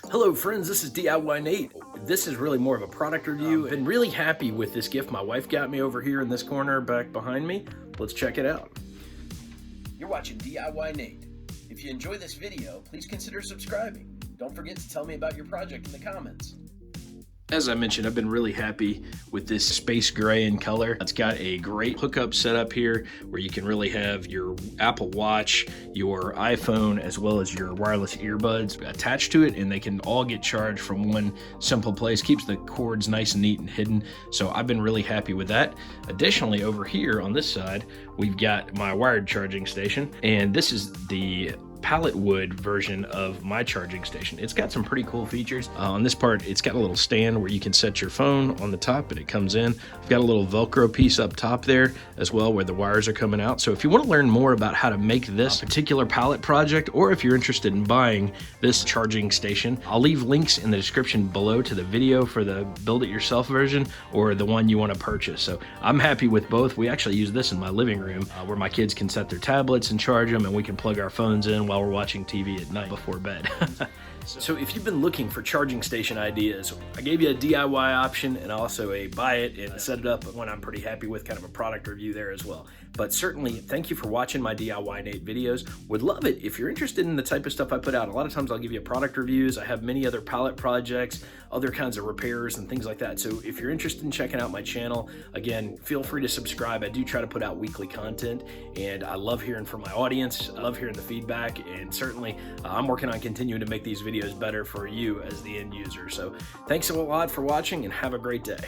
Hello friends, this is DIYNate. This is really more of a product review. I've been really happy with this gift my wife got me over here in this corner back behind me. Let's check it out. You're watching DIYNate. If you enjoy this video, please consider subscribing. Don't forget to tell me about your project in the comments. As I mentioned, I've been really happy with this space gray in color. It's got a great hookup setup here where you can really have your Apple Watch, your iPhone, as well as your wireless earbuds attached to it, and they can all get charged from one simple place. Keeps the cords nice and neat and hidden. So I've been really happy with that. Additionally, over here on this side, we've got my wired charging station, and this is the Pallet wood version of my charging station. It's got some pretty cool features. On this part, it's got a little stand where you can set your phone on the top and it comes in. I've got a little Velcro piece up top there as well where the wires are coming out. So if you want to learn more about how to make this particular Pallet project, or if you're interested in buying this charging station, I'll leave links in the description below to the video for the build it yourself version or the one you want to purchase. So I'm happy with both. We actually use this in my living room where my kids can set their tablets and charge them, and we can plug our phones in while we're watching TV at night before bed. So if you've been looking for charging station ideas, I gave you a DIY option and also a buy it and set it up, one I'm pretty happy with, kind of a product review there as well. But certainly, thank you for watching my DIYNate videos. Would love it if you're interested in the type of stuff I put out. A lot of times I'll give you product reviews. I have many other pallet projects, other kinds of repairs and things like that. So if you're interested in checking out my channel, again, feel free to subscribe. I do try to put out weekly content, and I love hearing from my audience. I love hearing the feedback, and certainly I'm working on continuing to make these videos better for you as the end user. So thanks a lot for watching, and have a great day.